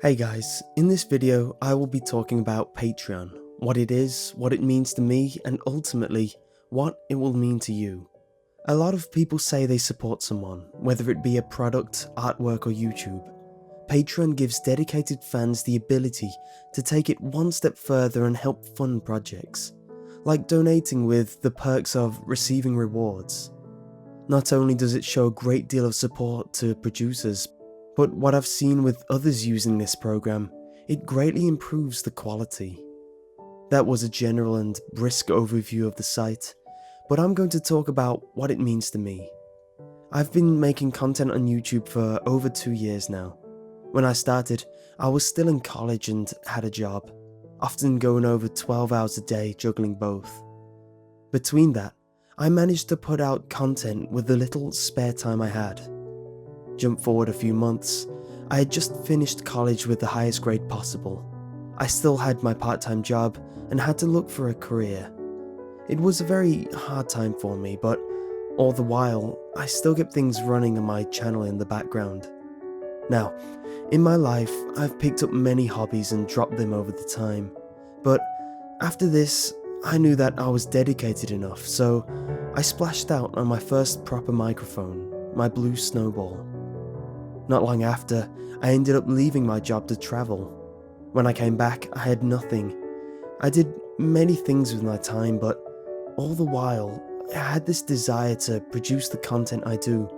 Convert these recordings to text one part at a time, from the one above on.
Hey guys, in this video I will be talking about Patreon, what it is, what it means to me, and ultimately, what it will mean to you. A lot of people say they support someone, whether it be a product, artwork or YouTube. Patreon gives dedicated fans the ability to take it one step further and help fund projects, like donating with the perks of receiving rewards. Not only does it show a great deal of support to producers, but what I've seen with others using this program, it greatly improves the quality. That was a general and brisk overview of the site, but I'm going to talk about what it means to me. I've been making content on YouTube for over 2 years now. When I started, I was still in college and had a job, often going over 12 hours a day juggling both. Between that, I managed to put out content with the little spare time I had. Jump forward a few months, I had just finished college with the highest grade possible. I still had my part-time job and had to look for a career. It was a very hard time for me, but all the while, I still kept things running on my channel in the background. Now, in my life, I've picked up many hobbies and dropped them over the time, but after this, I knew that I was dedicated enough, so I splashed out on my first proper microphone, my blue Snowball. Not long after, I ended up leaving my job to travel. When I came back, I had nothing. I did many things with my time, but all the while, I had this desire to produce the content I do,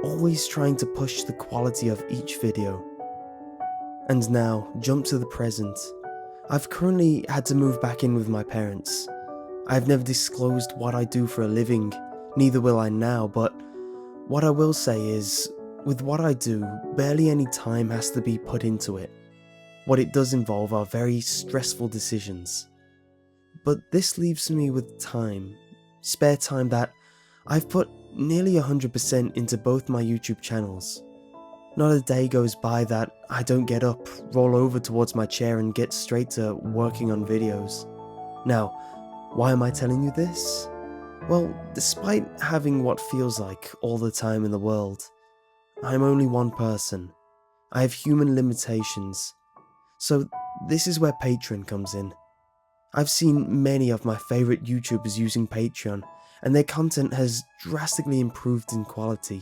always trying to push the quality of each video. And now, jump to the present. I've currently had to move back in with my parents. I've never disclosed what I do for a living, neither will I now, but what I will say is, with what I do, barely any time has to be put into it. What it does involve are very stressful decisions. But this leaves me with time, spare time that I've put nearly 100% into both my YouTube channels. Not a day goes by that I don't get up, roll over towards my chair and get straight to working on videos. Now, why am I telling you this? Well, despite having what feels like all the time in the world, I'm only one person. I have human limitations. So this is where Patreon comes in. I've seen many of my favourite YouTubers using Patreon, and their content has drastically improved in quality.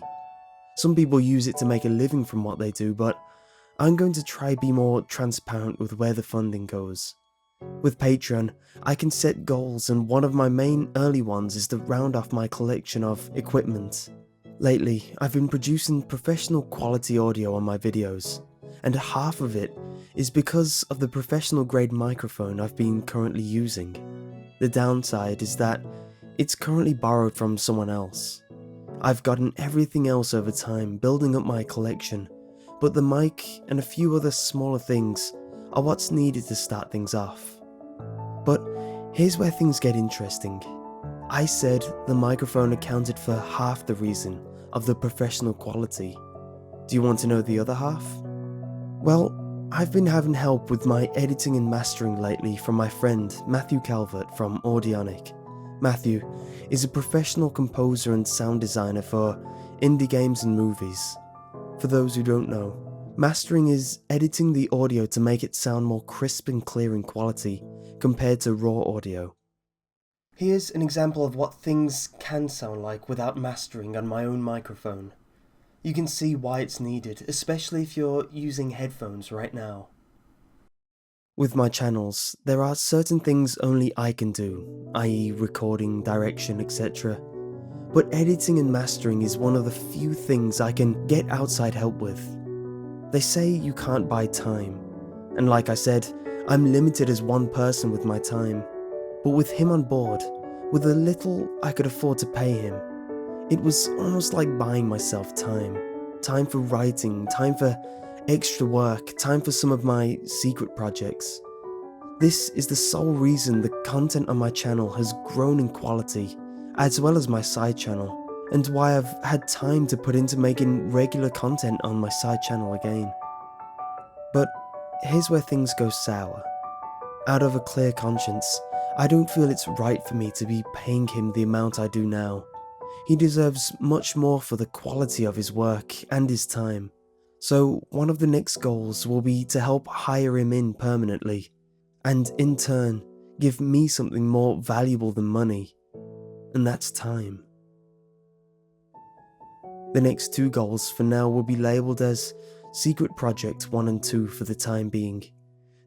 Some people use it to make a living from what they do, but I'm going to try be more transparent with where the funding goes. With Patreon, I can set goals, and one of my main early ones is to round off my collection of equipment. Lately, I've been producing professional quality audio on my videos, and half of it is because of the professional grade microphone I've been currently using. The downside is that it's currently borrowed from someone else. I've gotten everything else over time, building up my collection, but the mic and a few other smaller things are what's needed to start things off. But here's where things get interesting. I said the microphone accounted for half the reason of the professional quality. Do you want to know the other half? Well, I've been having help with my editing and mastering lately from my friend Matthew Calvert from Audionic. Matthew is a professional composer and sound designer for indie games and movies. For those who don't know, mastering is editing the audio to make it sound more crisp and clear in quality compared to raw audio. Here's an example of what things can sound like without mastering on my own microphone. You can see why it's needed, especially if you're using headphones right now. With my channels, there are certain things only I can do, i.e. recording, direction, etc. But editing and mastering is one of the few things I can get outside help with. They say you can't buy time, and like I said, I'm limited as one person with my time. But with him on board, with the little I could afford to pay him, it was almost like buying myself time. Time for writing, time for extra work, time for some of my secret projects. This is the sole reason the content on my channel has grown in quality, as well as my side channel, and why I've had time to put into making regular content on my side channel again. But here's where things go sour. Out of a clear conscience, I don't feel it's right for me to be paying him the amount I do now. He deserves much more for the quality of his work and his time. So one of the next goals will be to help hire him in permanently, and in turn, give me something more valuable than money, and that's time. The next two goals for now will be labelled as Secret Project 1 and 2 for the time being.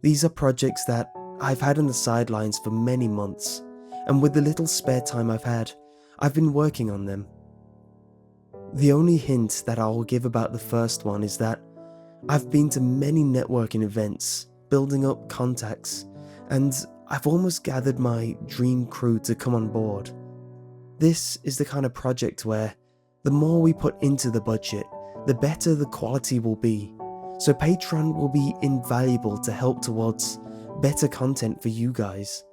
These are projects that I've had on the sidelines for many months, and with the little spare time I've had, I've been working on them. The only hint that I will give about the first one is that I've been to many networking events, building up contacts, and I've almost gathered my dream crew to come on board. This is the kind of project where the more we put into the budget, the better the quality will be, so Patreon will be invaluable to help towards better content for you guys.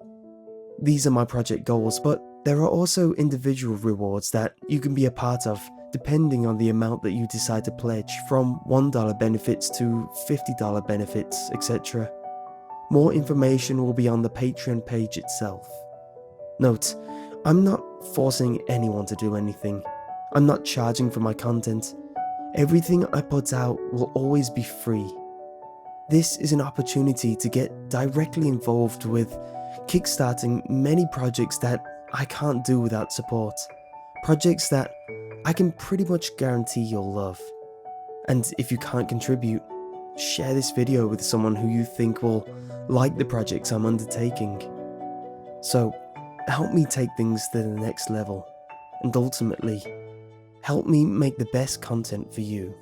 These are my project goals, but there are also individual rewards that you can be a part of depending on the amount that you decide to pledge, from $1 benefits to $50 benefits, etc. More information will be on the Patreon page itself. Note, I'm not forcing anyone to do anything. I'm not charging for my content. Everything I put out will always be free. This is an opportunity to get directly involved with kickstarting many projects that I can't do without support. Projects that I can pretty much guarantee you'll love. And if you can't contribute, share this video with someone who you think will like the projects I'm undertaking. So, help me take things to the next level, and ultimately, help me make the best content for you.